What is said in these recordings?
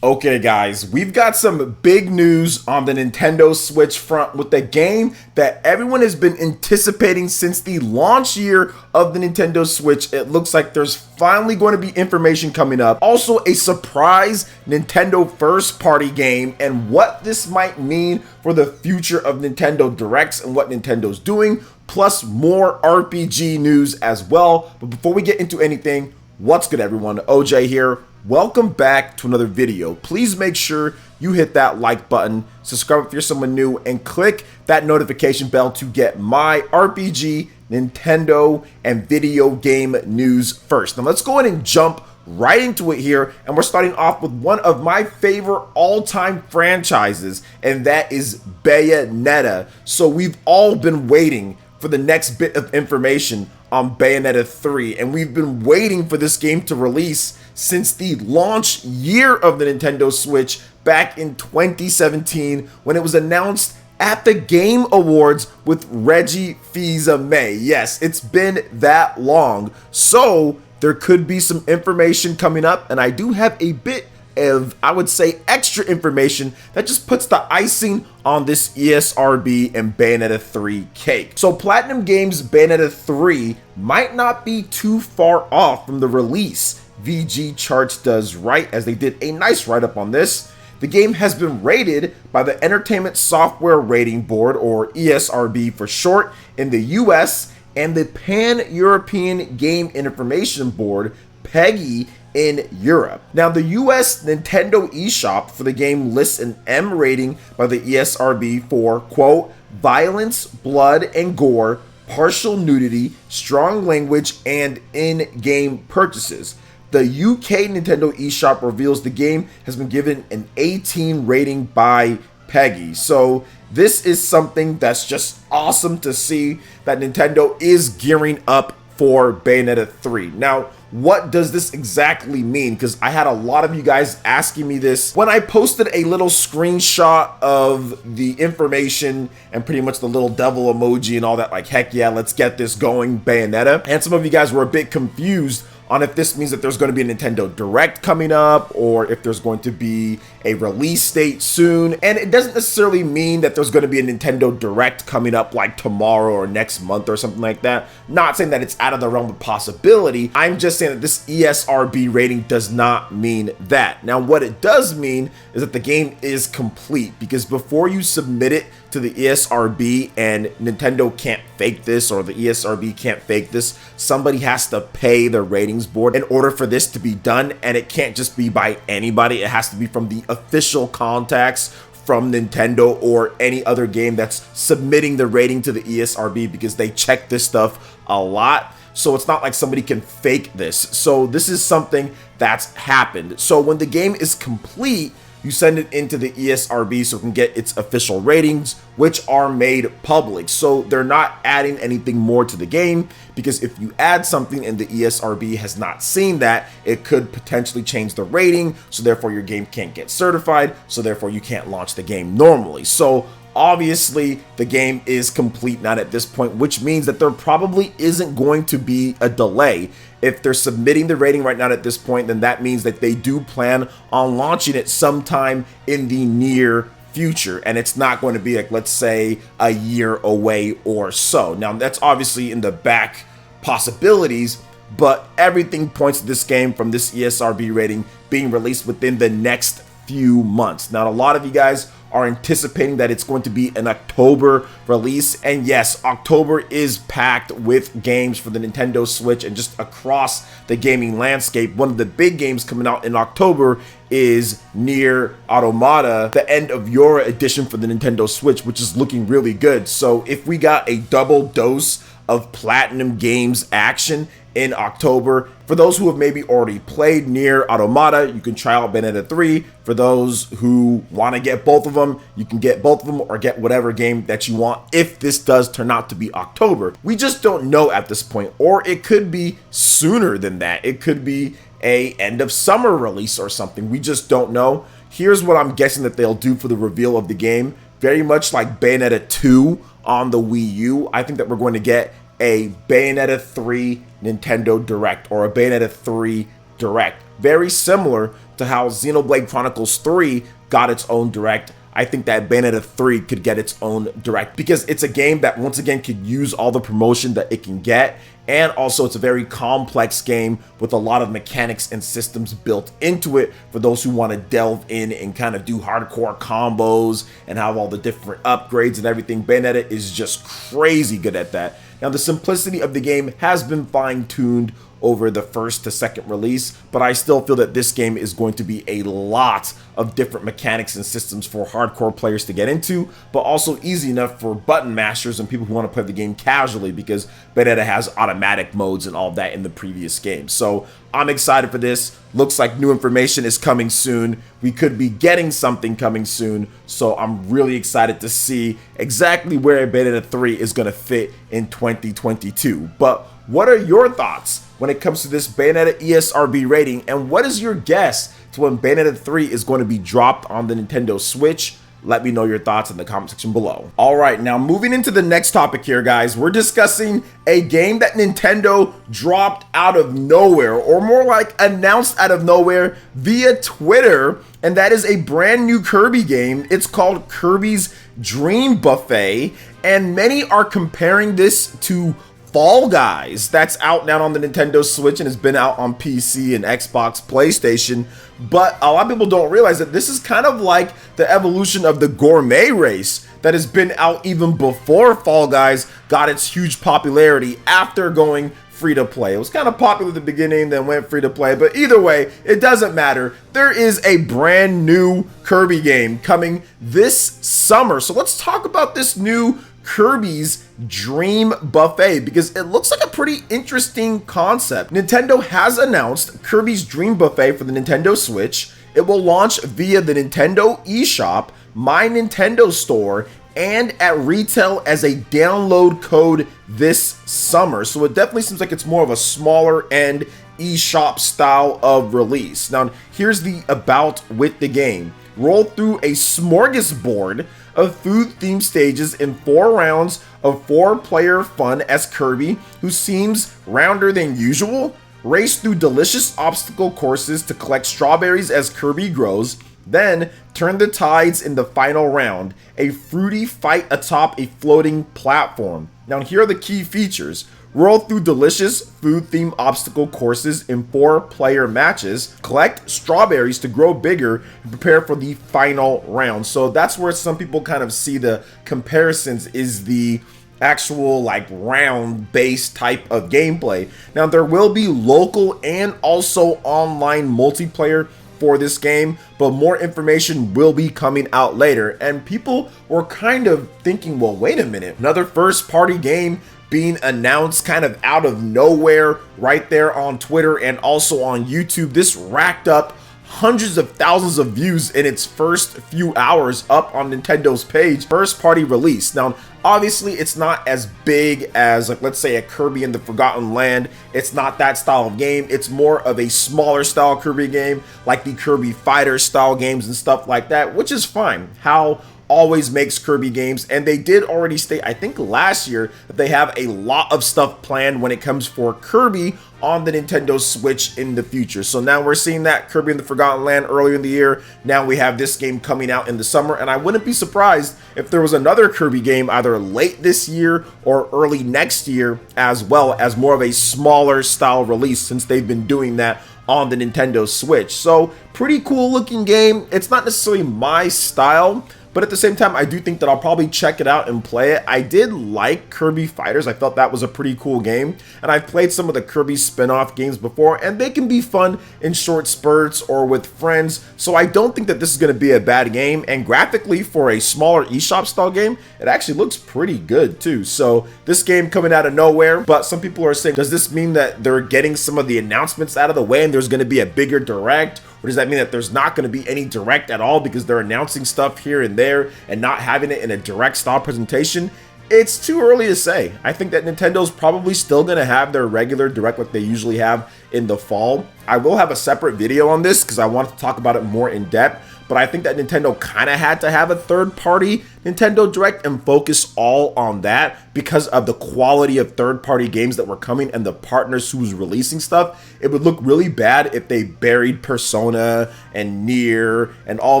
Okay guys, we've got some big news on the Nintendo Switch front with a game that everyone has been anticipating since the launch year of the Nintendo Switch. It looks like there's finally going to be information coming up. Also a surprise Nintendo first party game and what this might mean for the future of Nintendo Directs and what Nintendo's doing, plus more RPG news as well. But before we get into anything, what's good everyone? OJ here. Welcome back to another video. Please make sure you hit that like button, subscribe if you're someone new, and click that notification bell to get my RPG, Nintendo, and video game news first. Now let's go ahead and jump right into it here, and we're starting off with one of my favorite all-time franchises, and that is Bayonetta. So we've all been waiting for the next bit of information on Bayonetta 3, and we've been waiting for this game to release since the launch year of the Nintendo Switch back in 2017 when it was announced at the Game Awards with Reggie Fils-Aimé. Yes, it's been that long. So there could be some information coming up, and I do have a bit of, I would say, extra information that just puts the icing on this ESRB and Bayonetta 3 cake. So Platinum Games' Bayonetta 3 might not be too far off from the release. VG Charts does right, as they did a nice write-up on this. The game has been rated by the Entertainment Software Rating Board, or ESRB for short, in the US, and the Pan-European Game Information Board, PEGI, in Europe. Now, the US Nintendo eShop for the game lists an M rating by the ESRB for, quote, violence, blood, and gore, partial nudity, strong language, and in-game purchases. The UK Nintendo eShop reveals the game has been given an 18 rating by PEGI. So this is something that's just awesome to see, that Nintendo is gearing up for Bayonetta 3. Now, what does this exactly mean? Because I had a lot of you guys asking me this when I posted a little screenshot of the information and pretty much the little devil emoji and all that, like, heck yeah, let's get this going, Bayonetta. And some of you guys were a bit confused on if this means that there's going to be a Nintendo Direct coming up, or if there's going to be a release date soon. And it doesn't necessarily mean that there's going to be a Nintendo Direct coming up like tomorrow or next month or something like that. Not saying that it's out of the realm of possibility. I'm just saying that this ESRB rating does not mean that. Now, what it does mean is that the game is complete, because before you submit it to the ESRB, and Nintendo can't fake this, or the ESRB can't fake this, somebody has to pay the ratings board in order for this to be done, and it can't just be by anybody. It has to be from the official contacts from Nintendo or any other game that's submitting the rating to the ESRB, because they check this stuff a lot. So it's not like somebody can fake this. So this is something that's happened. So when the game is complete, you send it into the ESRB so it can get its official ratings, which are made public. So they're not adding anything more to the game, because if you add something and the ESRB has not seen that, it could potentially change the rating. So therefore your game can't get certified. So therefore you can't launch the game normally. So obviously the game is complete now at this point, which means that there probably isn't going to be a delay. If they're submitting the rating right now at this point, then that means that they do plan on launching it sometime in the near future, and it's not going to be like, let's say, a year away or so. Now, that's obviously in the back possibilities, but everything points to this game, from this ESRB rating, being released within the next few months. Now, a lot of you guys are anticipating that it's going to be an October release, and yes, October is packed with games for the Nintendo Switch and just across the gaming landscape. One of the big games coming out in October is Nier Automata, the end of Yora edition for the Nintendo Switch, which is looking really good. So if we got a double dose of Platinum Games action in October, for those who have maybe already played Nier Automata, you can try out Bayonetta 3. For those who want to get both of them, you can get both of them, or get whatever game that you want if this does turn out to be October. We just don't know at this point, or it could be sooner than that. It could be a end of summer release or something. We just don't know. Here's what I'm guessing that they'll do for the reveal of the game. Very much like Bayonetta 2 on the Wii U, I think that we're going to get a Bayonetta 3 Nintendo Direct, or a Bayonetta 3 Direct. Very similar to how Xenoblade Chronicles 3 got its own direct, I think that Bayonetta 3 could get its own direct, because it's a game that once again could use all the promotion that it can get, and also it's a very complex game with a lot of mechanics and systems built into it for those who want to delve in and kind of do hardcore combos and have all the different upgrades and everything. Bayonetta is just crazy good at that. Now, the simplicity of the game has been fine-tuned over the first to second release, but I still feel that this game is going to be a lot of different mechanics and systems for hardcore players to get into, but also easy enough for button mashers and people who want to play the game casually, because Bayonetta has automatic modes and all that in the previous game. So I'm excited for this. Looks like new information is coming soon. We could be getting something coming soon, so I'm really excited to see exactly where Bayonetta 3 is going to fit in 2022. But what are your thoughts when it comes to this Bayonetta ESRB rating, and what is your guess to when Bayonetta 3 is going to be dropped on the Nintendo Switch? Let me know your thoughts in the comment section below. All right, now moving into the next topic here, guys, we're discussing a game that Nintendo dropped out of nowhere, or more like announced out of nowhere via Twitter, and that is a brand new Kirby game. It's called Kirby's Dream Buffet, and many are comparing this to Fall Guys, that's out now on the Nintendo Switch and has been out on PC and Xbox, PlayStation. But a lot of people don't realize that this is kind of like the evolution of the gourmet race that has been out even before Fall Guys got its huge popularity after going free to play. It was kind of popular at the beginning, then went free to play, but either way, it doesn't matter. There is a brand new Kirby game coming this summer. So let's talk about this new Kirby's Dream Buffet, because it looks like a pretty interesting concept. Nintendo has announced Kirby's Dream Buffet for the Nintendo Switch. It will launch via the Nintendo eShop, My Nintendo Store, and at retail as a download code this summer. So it definitely seems like it's more of a smaller end eShop style of release. Now, here's the about with the game. Roll through a smorgasbord of food-themed stages in 4 rounds of 4-player fun as Kirby, who seems rounder than usual. Race through delicious obstacle courses to collect strawberries as Kirby grows. Then, turn the tides in the final round, a fruity fight atop a floating platform. Now, here are the key features. Roll through delicious food-themed obstacle courses in 4-player matches. Collect strawberries to grow bigger and prepare for the final round. So that's where some people kind of see the comparisons, is the actual like round-based type of gameplay. Now, there will be local and also online multiplayer for this game, but more information will be coming out later. And people were kind of thinking, well, wait a minute, another first-party game being announced kind of out of nowhere right there on Twitter and also on YouTube. This racked up hundreds of thousands of views in its first few hours up on Nintendo's page. First party release. Now, obviously it's not as big as, like, let's say a Kirby in the Forgotten Land. It's not that style of game. It's more of a smaller style Kirby game, like the Kirby Fighter style games and stuff like that, which is fine. How always makes Kirby games, and they did already state, I think last year, that they have a lot of stuff planned when it comes for Kirby on the Nintendo Switch in the future. So now we're seeing that Kirby in the Forgotten Land earlier in the year. Now we have this game coming out in the summer, and I wouldn't be surprised if there was another Kirby game either late this year or early next year, as well as more of a smaller style release, since they've been doing that on the Nintendo Switch. So pretty cool looking game. It's not necessarily my style, but at the same time, I do think that I'll probably check it out and play it. I did like Kirby Fighters. I felt that was a pretty cool game. And I've played some of the Kirby spin-off games before, and they can be fun in short spurts or with friends. So I don't think that this is going to be a bad game. And graphically, for a smaller eShop style game, it actually looks pretty good too. So this game coming out of nowhere, but some people are saying, does this mean that they're getting some of the announcements out of the way and there's going to be a bigger direct? Or does that mean that there's not going to be any direct at all because they're announcing stuff here and there and not having it in a direct style presentation? It's too early to say. I think that Nintendo's probably still going to have their regular direct like they usually have in the fall. I will have a separate video on this because I want to talk about it more in depth, but I think that Nintendo kind of had to have a third party Nintendo Direct and focus all on that because of the quality of third-party games that were coming and the partners who was releasing stuff, it would look really bad if they buried Persona and Nier and all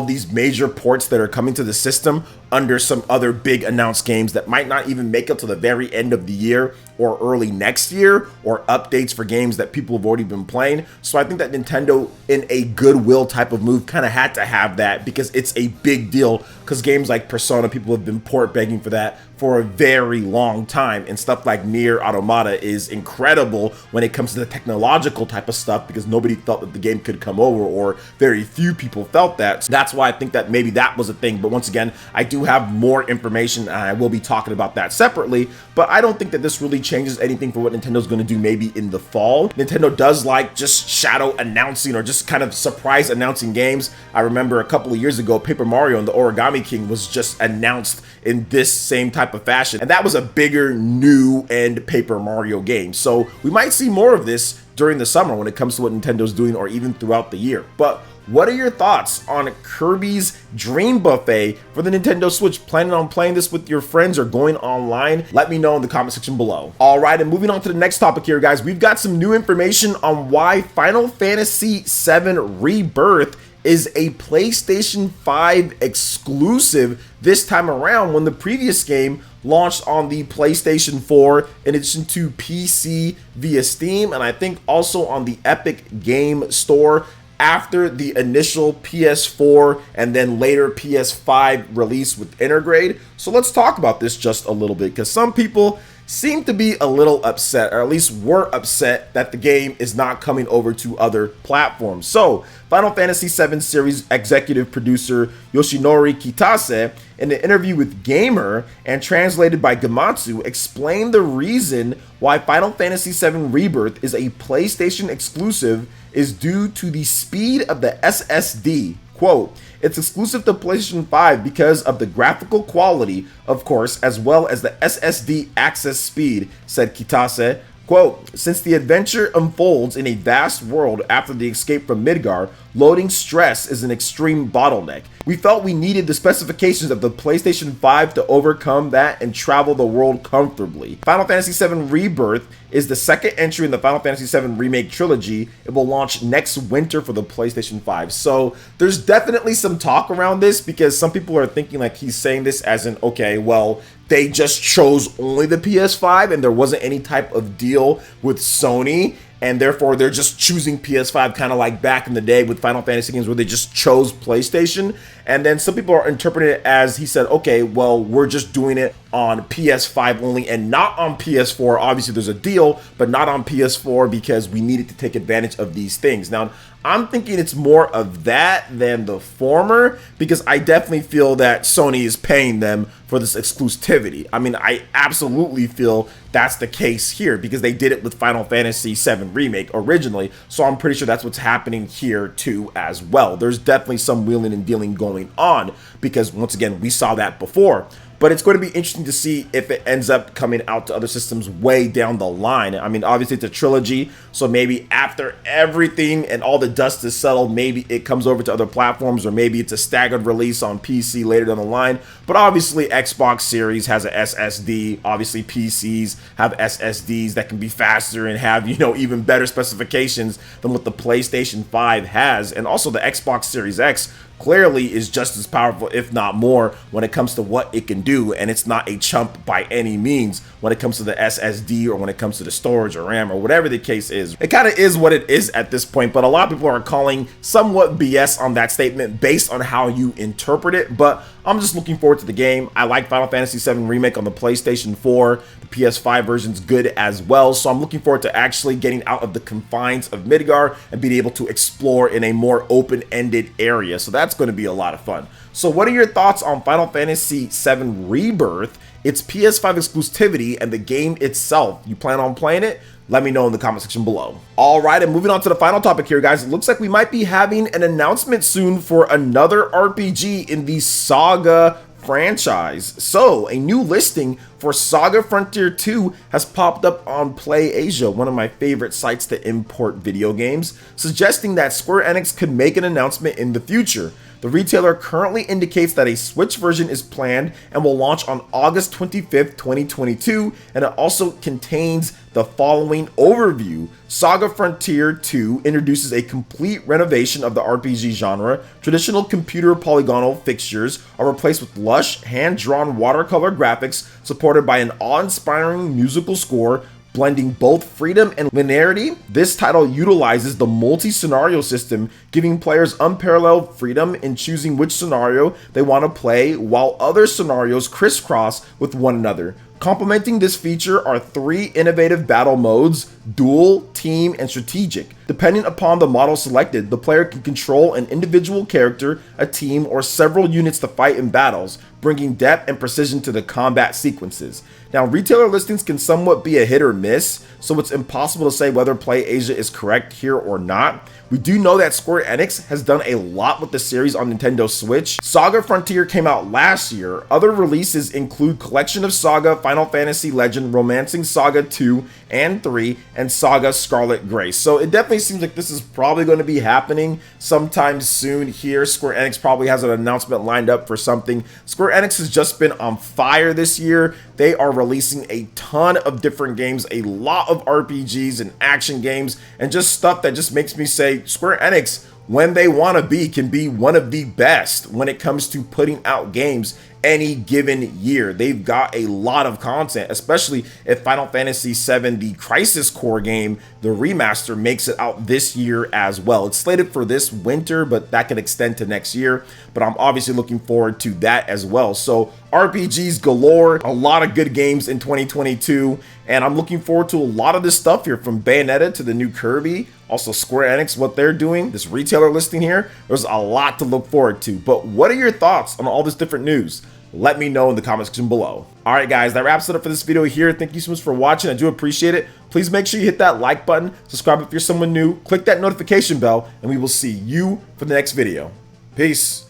of these major ports that are coming to the system under some other big announced games that might not even make it to the very end of the year or early next year, or updates for games that people have already been playing. So I think that Nintendo, in a goodwill type of move, kind of had to have that because it's a big deal, because games like Persona, people have been port begging for that for a very long time, and stuff like Nier Automata is incredible when it comes to the technological type of stuff, because nobody felt that the game could come over, or very few people felt that. So that's why I think that maybe that was a thing. But once again, I do have more information and I will be talking about that separately, but I don't think that this really changes anything for what Nintendo's going to do maybe in the fall. Nintendo does like just shadow announcing or just kind of surprise announcing games. I remember a couple of years ago, Paper Mario and the Origami King was just announced in this same type of fashion, and that was a bigger new end Paper Mario game. So we might see more of this during the summer when it comes to what Nintendo's doing, or even throughout the year. But what are your thoughts on Kirby's Dream Buffet for the Nintendo Switch? Planning on playing this with your friends or going online? Let me know in the comment section below. All right, and moving on to the next topic here, guys. We've got some new information on why Final Fantasy VII Rebirth is a PlayStation 5 exclusive this time around, when the previous game launched on the PlayStation 4 in addition to PC via Steam, and I think also on the Epic Game Store after the initial PS4 and then later PS5 release with Intergrade. So let's talk about this just a little bit, because some people seem to be a little upset, or at least were upset, that the game is not coming over to other platforms. So Final Fantasy VII series executive producer Yoshinori Kitase, in an interview with Gamer and translated by Gematsu, explained the reason why Final Fantasy VII Rebirth is a PlayStation exclusive is due to the speed of the SSD. Quote, "It's exclusive to PlayStation 5 because of the graphical quality, of course, as well as the SSD access speed," said Kitase. Quote, "Since the adventure unfolds in a vast world after the escape from Midgar, loading stress is an extreme bottleneck. We felt we needed the specifications of the PlayStation 5 to overcome that and travel the world comfortably." Final Fantasy VII Rebirth is the second entry in the Final Fantasy VII Remake trilogy. It will launch next winter for the PlayStation 5. So there's definitely some talk around this, because some people are thinking like he's saying this as in, okay, well, they just chose only the PS5 and there wasn't any type of deal with Sony, and therefore they're just choosing PS5, kind of like back in the day with Final Fantasy games where they just chose PlayStation. And then some people are interpreting it as he said, okay, well, we're just doing it on PS5 only and not on PS4. Obviously there's a deal, but not on PS4 because we needed to take advantage of these things. Now, I'm thinking it's more of that than the former, because I definitely feel that Sony is paying them for this exclusivity. I mean, I absolutely feel that's the case here, because they did it with Final Fantasy VII Remake originally, so I'm pretty sure that's what's happening here too as well. There's definitely some wheeling and dealing going on, because once again, we saw that before. But it's going to be interesting to see if it ends up coming out to other systems way down the line. I mean, obviously it's a trilogy, so maybe after everything and all the dust is settled, maybe it comes over to other platforms, or maybe it's a staggered release on PC later down the line. But obviously Xbox Series has a SSD. Obviously PCs have SSDs that can be faster and have, you know, even better specifications than what the PlayStation 5 has. And also the Xbox Series X clearly is just as powerful, if not more, when it comes to what it can do, and it's not a chump by any means when it comes to the SSD or when it comes to the storage or RAM or whatever the case is. It kind of is what it is at this point, but a lot of people are calling somewhat BS on that statement based on how you interpret it. But I'm just looking forward to the game. I like Final Fantasy VII Remake on the PlayStation 4. The PS5 version's good as well, so I'm looking forward to actually getting out of the confines of Midgar and being able to explore in a more open-ended area. So that's going to be a lot of fun. So what are your thoughts on Final Fantasy VII Rebirth, its PS5 exclusivity, and the game itself? You plan on playing it? Let me know in the comment section below. All right, and moving on to the final topic here, guys. It looks like we might be having an announcement soon for another RPG in the Saga franchise. So, a new listing for Saga Frontier 2 has popped up on PlayAsia, one of my favorite sites to import video games, suggesting that Square Enix could make an announcement in the future. The retailer currently indicates that a Switch version is planned and will launch on August 25th, 2022, and it also contains the following overview. Saga Frontier 2 introduces a complete renovation of the RPG genre. Traditional computer polygonal fixtures are replaced with lush, hand-drawn watercolor graphics supported by an awe-inspiring musical score blending both freedom and linearity. This title utilizes the multi-scenario system, giving players unparalleled freedom in choosing which scenario they want to play, while other scenarios crisscross with one another. Complementing this feature are 3 innovative battle modes: duel, team, and strategic. Depending upon the model selected, the player can control an individual character, a team, or several units to fight in battles, bringing depth and precision to the combat sequences. Now, retailer listings can somewhat be a hit or miss, so it's impossible to say whether PlayAsia is correct here or not. We do know that Square Enix has done a lot with the series on Nintendo Switch. Saga Frontier came out last year. Other releases include Collection of Saga, Final Fantasy Legend, Romancing Saga 2 and 3, and Saga Scarlet Grace. So it definitely seems like this is probably going to be happening sometime soon here. Square Enix probably has an announcement lined up for something. Square Enix has just been on fire this year. They are releasing a ton of different games, a lot of RPGs and action games, and just stuff that just makes me say Square Enix, when they want to be, can be one of the best when it comes to putting out games any given year. They've got a lot of content, especially if Final Fantasy VII, the Crisis Core game, the remaster, makes it out this year as well. It's slated for this winter, but that can extend to next year. But I'm obviously looking forward to that as well. So RPGs galore, a lot of good games in 2022, and I'm looking forward to a lot of this stuff here, from Bayonetta to the new Kirby. Also Square Enix, what they're doing, this retailer listing here, there's a lot to look forward to. But what are your thoughts on all this different news? Let me know in the comment section below. Alright guys, that wraps it up for this video here. Thank you so much for watching. I do appreciate it. Please make sure you hit that like button, subscribe if you're someone new, click that notification bell, and we will see you for the next video. Peace.